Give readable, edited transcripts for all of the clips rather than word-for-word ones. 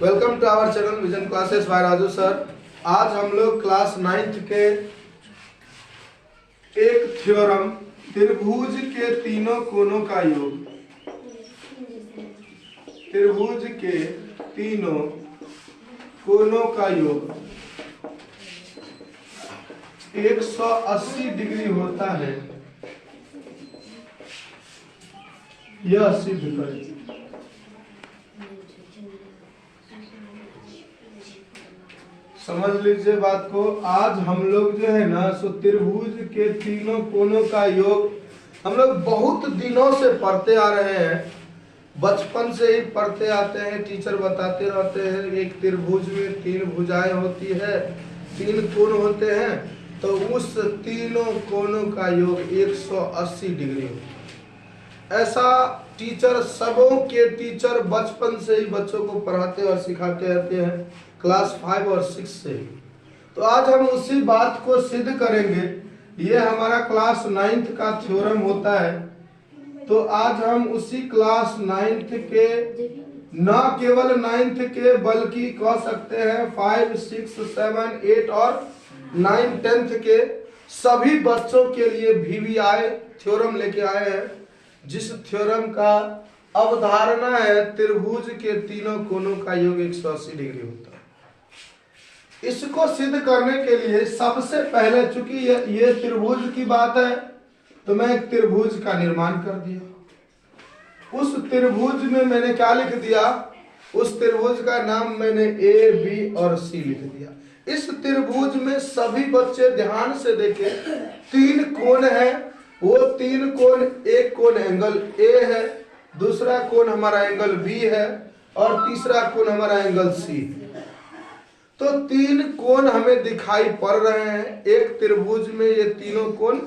Welcome to our channel vision classes by Raju sir. आज हम लोग क्लास 9th के एक थ्योरम त्रिभुज के तीनों कोनों का योग, त्रिभुज के तीनों कोनों का योग 180 डिग्री होता है, यह सिद्ध करें। समझ लीजिए बात को। आज हम लोग जो है ना सो त्रिभुज के तीनों कोनों का योग हम लोग बहुत दिनों से पढ़ते आ रहे हैं, बचपन से ही पढ़ते आते हैं। टीचर बताते रहते हैं एक त्रिभुज में 3 भुजाएं होती है, 3 कोण होते हैं, तो उस तीनों कोनों का योग 180 डिग्री होता है। ऐसा टीचर सबों के टीचर बचपन से ही बच्चों को पढ़ाते और सिखाते रहते हैं, क्लास 5 और 6 से। तो आज हम उसी बात को सिद्ध करेंगे। ये हमारा क्लास 9th का थ्योरम होता है। तो आज हम उसी क्लास 9th के, न केवल 9th के बल्कि कह सकते हैं 5, 6, 7, 8 और 9, 10th के सभी बच्चों के लिए VVI थ्योरम लेके आए हैं, जिस थ्योरम का अवधारणा है त्रिभुज के तीनों कोनों का योग 180 डिग्री होता है। इसको सिद्ध करने के लिए सबसे पहले, चूंकि ये त्रिभुज की बात है, तो मैं एक त्रिभुज का निर्माण कर दिया। उस त्रिभुज में मैंने क्या लिख दिया? उस त्रिभुज का नाम मैंने A, B और C लिख दिया। इस त्रिभुज में सभी बच्चे ध्यान से देखें, 3 कोण है। वो 3 कोण, एक कोण एंगल A है, दूसरा कोण हमारा एंगल B है और तीसरा कोण हमारा एंगल C है। तो 3 कोण हमें दिखाई पड़ रहे हैं एक त्रिभुज में। ये तीनों कोण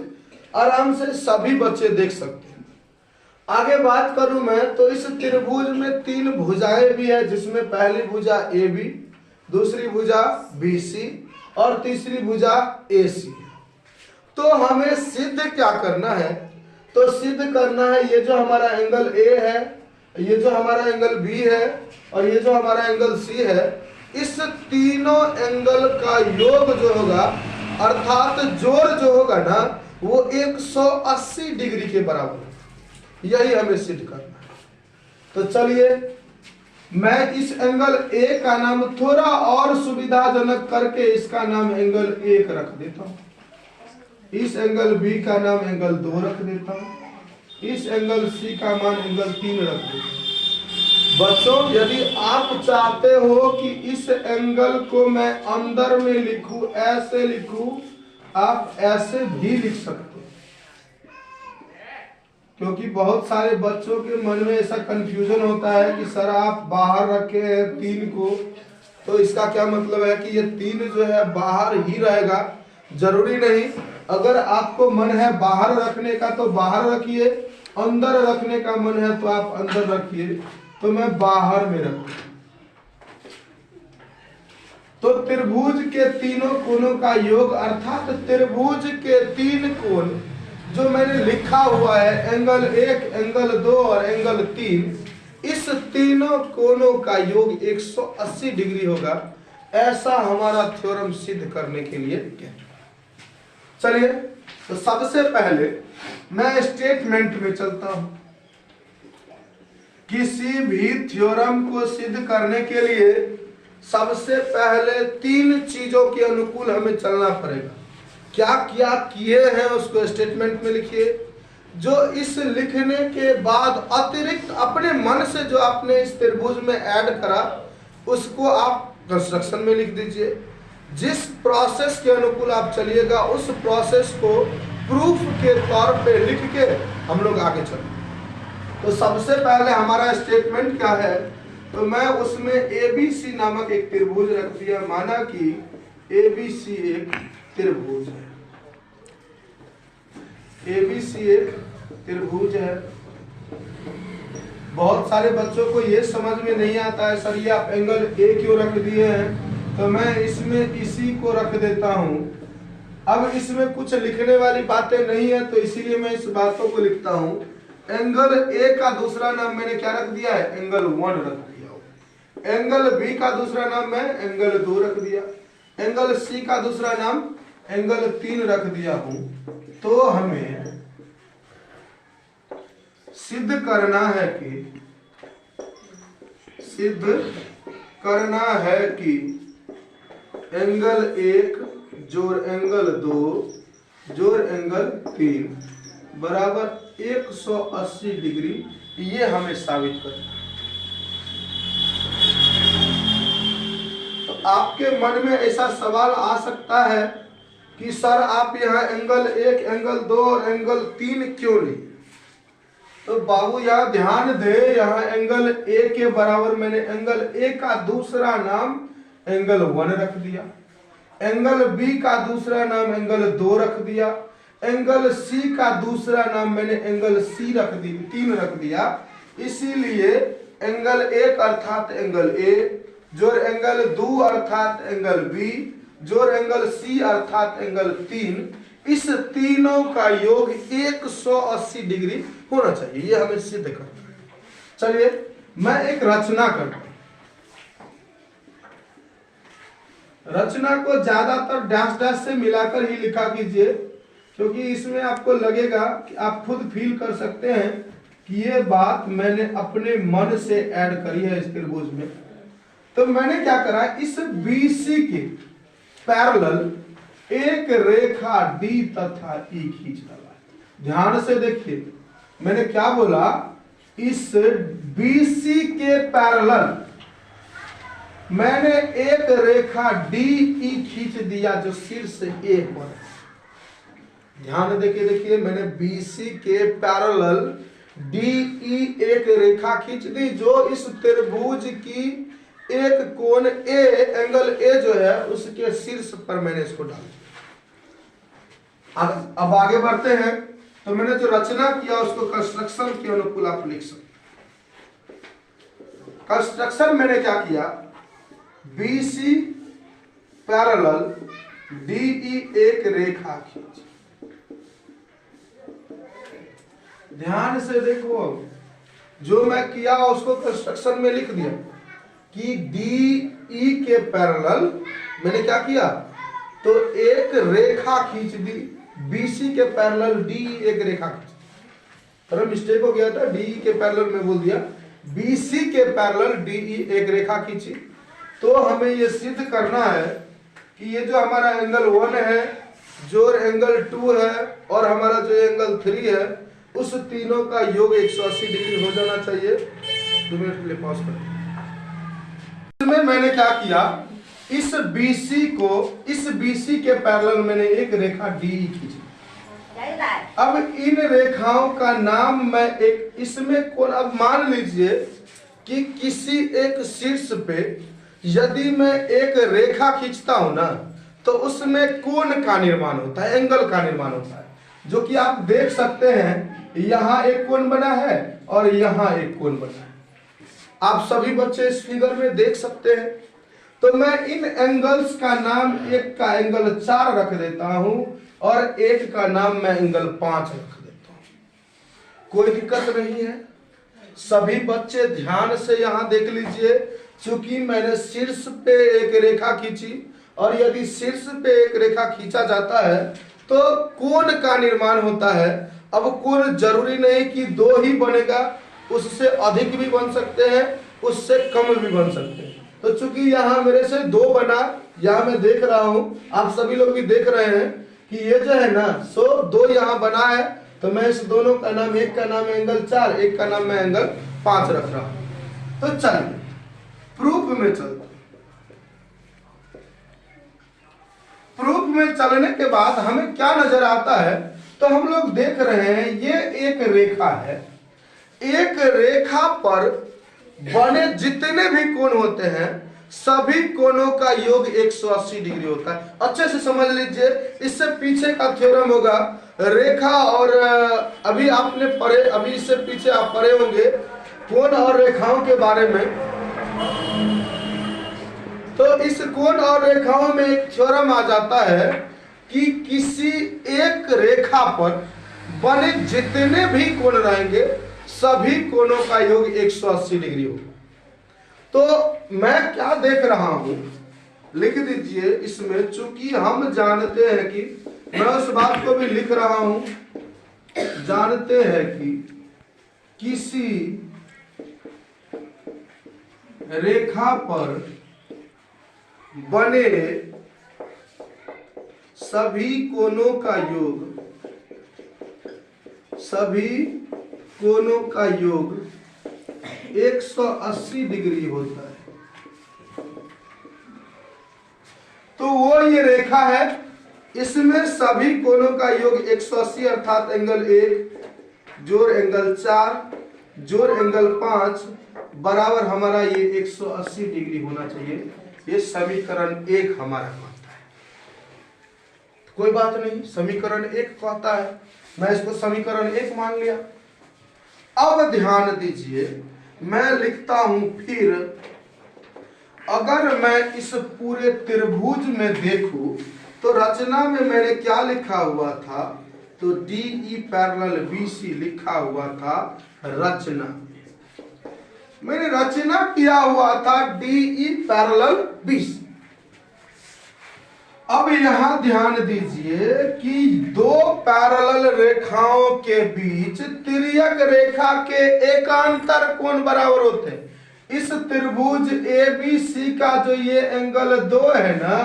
आराम से सभी बच्चे देख सकते हैं। आगे बात करूं मैं, तो इस त्रिभुज में 3 भुजाएं भी है, जिसमें पहली भुजा AB, दूसरी भुजा BC और तीसरी भुजा AC। तो हमें सिद्ध क्या करना है? तो सिद्ध करना है ये जो हमारा एंगल A है, ये जो हमारा एंगल B है और ये जो हमारा एंगल C है, इस तीनों एंगल का योग जो होगा, अर्थात जोड़ जो होगा ना, वो 180 डिग्री के बराबर। यही हमें सिद्ध करना है। तो चलिए मैं इस एंगल A का नाम थोड़ा और सुविधाजनक करके इसका नाम एंगल 1 रख देता हूं। इस एंगल B का नाम एंगल 2 रख देता हूं। इस एंगल C का मान एंगल 3 रख देता हूं। बच्चों, यदि आप चाहते हो कि इस एंगल को मैं अंदर में लिखूं, ऐसे लिखूं, आप ऐसे भी लिख सकते हैं। क्योंकि बहुत सारे बच्चों के मन में ऐसा कंफ्यूजन होता है कि सर आप बाहर रखे हैं 3 को, तो इसका क्या मतलब है कि ये 3 जो है बाहर ही रहेगा? जरूरी नहीं। अगर आपको मन है बाहर रखने का तो बाहर रखिए, अंदर रखने का मन है तो आप अंदर रखिए। तो मैं बाहर में रखूं। तो त्रिभुज के तीनों कोनों का योग, अर्थात त्रिभुज के 3 कोण जो मैंने लिखा हुआ है, एंगल 1, एंगल 2 और एंगल 3, इस तीनों कोनों का योग 180 डिग्री होगा। ऐसा हमारा थ्योरम सिद्ध करने के लिए क्या? चलिए, तो सबसे पहले मैं स्टेटमेंट में चलता हूं। किसी भी थ्योरम को सिद्ध करने के लिए सबसे पहले 3 चीजों के अनुकूल हमें चलना पड़ेगा। क्या क्या किए हैं उसको स्टेटमेंट में लिखिए। जो इस लिखने के बाद अतिरिक्त अपने मन से जो आपने इस त्रिभुज में ऐड करा, उसको आप कंस्ट्रक्शन में लिख दीजिए। जिस प्रोसेस के अनुकूल आप चलिएगा, उस प्रोसेस को प्रूफ के तौर पे लिख के हम लोग आगे चलेंगे। तो सबसे पहले हमारा स्टेटमेंट क्या है? तो मैं उसमें ABC नामक एक त्रिभुज रख दिया। माना कि ABC एक त्रिभुज है। ABC एक त्रिभुज है। बहुत सारे बच्चों को ये समझ में नहीं आता है, सर ये आप एंगल A क्यों रख दिए हैं? तो मैं इसमें इसी को रख देता हूं। अब इसमें कुछ लिखने वाली बातें नहीं है, तो इसीलिए मैं इस बातों को लिखता हूं। एंगल A का दूसरा नाम मैंने क्या रख दिया है? एंगल 1 रख दिया। एंगल बी का दूसरा नाम मैं एंगल 2 रख दिया, एंगल सी का दूसरा नाम एंगल 3 रख दिया हूं। तो हमें सिद्ध करना है कि एंगल 1 जोड़ एंगल 2 जोड़ एंगल 3 बराबर 180 डिग्री, ये हमें साबित करना है। तो आपके मन में ऐसा सवाल आ सकता है कि सर आप यहाँ एंगल 1, एंगल 2 और एंगल 3 क्यों ली? तो बाबू यहाँ ध्यान दे, यहाँ एंगल ए के बराबर मैंने एंगल ए का दूसरा नाम एंगल 1 रख दिया, एंगल बी का दूसरा नाम एंगल 2 रख दिया, एंगल सी का दूसरा नाम मैंने एंगल सी रख दी 3 रख दिया। इसीलिए एंगल 1 अर्थात एंगल ए जोड़ एंगल 2 अर्थात एंगल बी जोड़ एंगल सी अर्थात एंगल 3, इस तीनों का योग 180 डिग्री होना चाहिए, ये हमें सिद्ध करना है। चलिए मैं एक रचना करता हूं। रचना को ज्यादातर डैश डैश से मिलाकर ही लिखा कीजिए, क्योंकि इसमें आपको लगेगा कि आप खुद फील कर सकते हैं कि ये बात मैंने अपने मन से ऐड करी है इस त्रिभुज में। तो मैंने क्या करा, इस BC के पैरेलल एक रेखा D तथा E खींच डाला। ध्यान से देखिए, मैंने क्या बोला, इस BC के पैरेलल मैंने एक रेखा DE खींच दिया जो शीर्ष A पर। ध्यान देखिए, मैंने BC के पैरेलल DE एक रेखा खींच दी जो इस त्रिभुज की एक कोण A, एंगल A जो है उसके शीर्ष पर मैंने इसको डाल दिया। अब आगे बढ़ते हैं। तो मैंने जो रचना किया उसको कंस्ट्रक्शन के अनुकूल आप लिख सकते। कंस्ट्रक्शन मैंने क्या किया, BC पैरेलल DE एक रेखा खींच। ध्यान से देखो, जो मैं किया उसको कंस्ट्रक्शन में लिख दिया कि DE के पैरेलल मैंने क्या किया, तो एक रेखा खींच दी। BC के पैरेलल DE एक रेखा खींच, थोड़ा मिस्टेक हो गया था, DE के पैरेलल में बोल दिया, BC के पैरेलल DE एक रेखा खींची। तो हमें ये सिद्ध करना है कि ये जो हमारा एंगल 1 है जोड़ एंगल 2 है और हमारा जो एंगल 3 है, उस तीनों का योग 180 डिग्री हो जाना चाहिए। 2 मिनट के लिए पॉज करें। इसमें मैंने क्या किया, इस BC के पैरेलल मैंने एक रेखा DE खींची। अब इन रेखाओं का नाम मैं एक इसमें कोण, अब मान लीजिए कि किसी एक शीर्ष पे यदि मैं एक रेखा खींचता हूं ना, तो उसमें कोण का निर्माण होता है, एंगल का निर्माण होता है, जो कि आप देख सकते हैं। यहां एक कोण बना है और यहां एक कोण बना है, आप सभी बच्चे इस फिगर में देख सकते हैं। तो मैं इन एंगल्स का नाम, एक का एंगल 4 रख देता हूं और एक का नाम मैं एंगल 5 रख देता हूं। कोई दिक्कत नहीं है। सभी बच्चे ध्यान से यहां देख लीजिए, चूंकि मैंने शीर्ष पे एक रेखा खींची और यदि शीर्ष पे एक रेखा खींचा जाता है तो कोण का निर्माण होता है। अब कोण जरूरी नहीं कि 2 ही बनेगा, उससे अधिक भी बन सकते हैं, उससे कम भी बन सकते हैं। तो चूंकि यहाँ मेरे से 2 बना, यहाँ मैं देख रहा हूं, आप सभी लोग भी देख रहे हैं कि ये जो है ना, सो 2 यहाँ बना है, तो मैं इस दोनों का नाम, एक का नाम एंगल 4, एक का नाम मैं एंगल 5 रख रहा हूं। तो चलिए प्रूफ में चलते। प्रूफ में चलने के बाद हमें क्या नजर आता है, तो हम लोग देख रहे हैं ये एक रेखा है। एक रेखा पर बने जितने भी कोण होते हैं सभी कोणों का योग 180 डिग्री होता है। अच्छे से समझ लीजिए, इससे पीछे का थ्योरम होगा रेखा, और अभी आपने पढ़े, अभी इससे पीछे आप पढ़े होंगे कोण और रेखाओं के बारे में। तो इस कोण और रेखाओं में एक थ्योरम आ जाता है कि किसी एक रेखा पर बने जितने भी कोण रहेंगे सभी कोणों का योग 180 डिग्री होगा। तो मैं क्या देख रहा हूं, लिख दीजिए इसमें। चूंकि हम जानते हैं कि मैं उस बात को भी लिख रहा हूं, जानते हैं कि किसी रेखा पर बने सभी कोणों का योग, सभी कोणों का योग 180 डिग्री होता है। तो वो ये रेखा है, इसमें सभी कोणों का योग 180 अर्थात एंगल 1 जोड़ एंगल 4 जोड़ एंगल 5 बराबर हमारा ये 180 डिग्री होना चाहिए। ये समीकरण 1 हमारा कहता है। कोई बात नहीं, समीकरण 1 कहता है, मैं इसको समीकरण 1 मान लिया। अब ध्यान दीजिए, मैं लिखता हूं फिर, अगर मैं इस पूरे त्रिभुज में देखूं तो रचना में मैंने क्या लिखा हुआ था, तो DE पैरेलल BC लिखा हुआ था। रचना मैंने रचना किया हुआ था DE पैरेलल BC। अब यहां ध्यान दीजिए कि दो पैरेलल रेखाओं के बीच तिर्यक रेखा के एकांतर कोण बराबर होते हैं। इस त्रिभुज ABC का जो ये एंगल 2 है ना,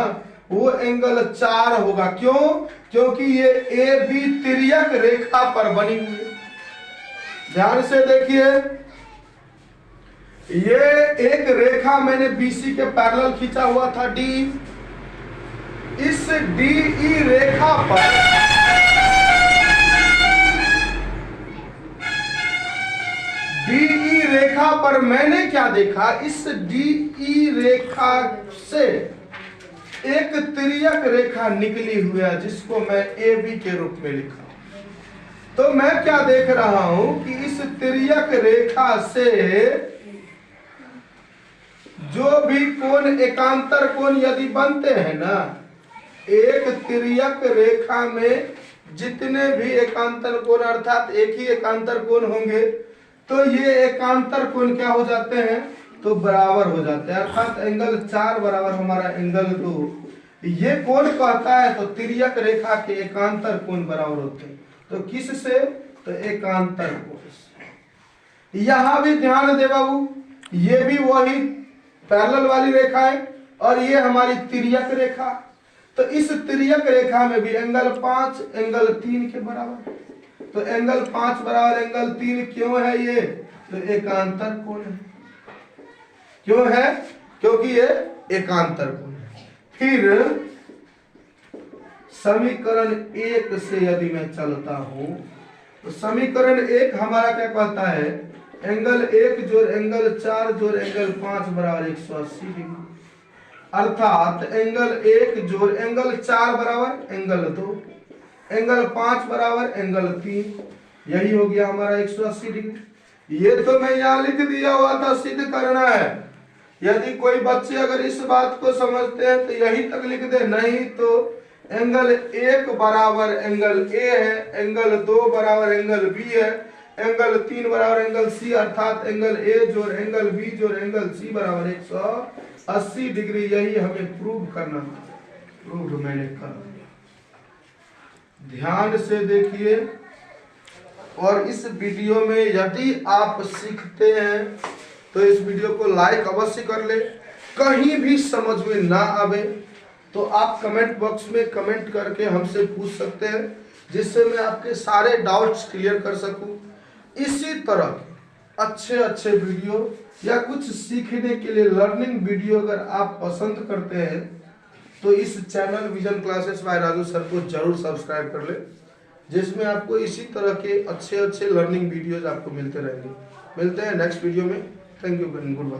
वो एंगल 4 होगा। क्यों? क्योंकि ये AB तिर्यक रेखा पर बनी हुई है। ध्यान से देखिए, ये एक रेखा मैंने BC के पैरेलल खींचा हुआ था D। इस DE रेखा पर DE रेखा पर मैंने क्या देखा, इस DE रेखा से एक तिर्यक रेखा निकली हुई है जिसको मैं AB के रूप में लिखा। तो मैं क्या देख रहा हूं कि इस तिर्यक रेखा से जो भी कोण एकांतर कोण यदि बनते हैं ना, एक तिर्यक रेखा में जितने भी एकांतर कोण अर्थात एक ही एकांतर कोण होंगे तो ये एकांतर कोण क्या हो जाते हैं, तो बराबर हो जाते हैं। अर्थात एंगल 4 बराबर हमारा एंगल 2। ये कोण कहता है तो तिर्यक रेखा के एकांतर कोण बराबर होते हैं। तो किस से, तो एकांतर कोण से। यहां भी ध्यान दे बाबू, ये भी वही पैरेलल वाली रेखा है और ये हमारी तिर्यक रेखा। तो इस तिर्यक रेखा में भी एंगल 5 एंगल 3 के बराबर। तो एंगल 5 बराबर एंगल 3 क्यों है ये, तो एकांतर कोण है। क्यों है? क्योंकि ये एकांतर कोण है। फिर समीकरण 1 से यदि मैं चलता हूं तो समीकरण 1 हमारा क्या कहता है, एंगल 1 जोड़ एंगल 4 जोड़ एंगल 5 बराबर 180 डिग्री। अर्थात एंगल 1 जोड़ एंगल 4 बराबर एंगल 2, एंगल 5 बराबर एंगल 3। यही हो गया हमारा 180 डिग्री। ये तो मैं यहाँ लिख दिया हुआ था, सिद्ध करना है। यदि कोई बच्चे अगर इस बात को समझते हैं तो यही तक लिख दे, नहीं तो एंगल 1 बराबर एंगल A है, एंगल 2 बराबर एंगल B है, एंगल 3 बराबर एंगल C। अर्थात एंगल A जोड़ एंगल B जोड़ एंगल C बराबर 180 डिग्री। यही हमें प्रूव करना था, प्रूव मैंने कर दिया। ध्यान से देखिए, और इस वीडियो में यदि आप सीखते हैं तो इस वीडियो को लाइक अवश्य कर ले। कहीं भी समझ में ना आवे तो आप कमेंट बॉक्स में कमेंट करके हमसे पूछ सकते हैं, जिससे मैं आपके सारे डाउट्स क्लियर कर सकूं। इसी तरह अच्छे अच्छे वीडियो या कुछ सीखने के लिए लर्निंग वीडियो अगर आप पसंद करते हैं तो इस channel vision classes by Raju sir को जरूर सब्सक्राइब कर ले, जिसमें आपको इसी तरह के अच्छे अच्छे लर्निंग वीडियोज आपको मिलते रहेंगे। मिलते हैं नेक्स्ट वीडियो में। Thank you, good bye.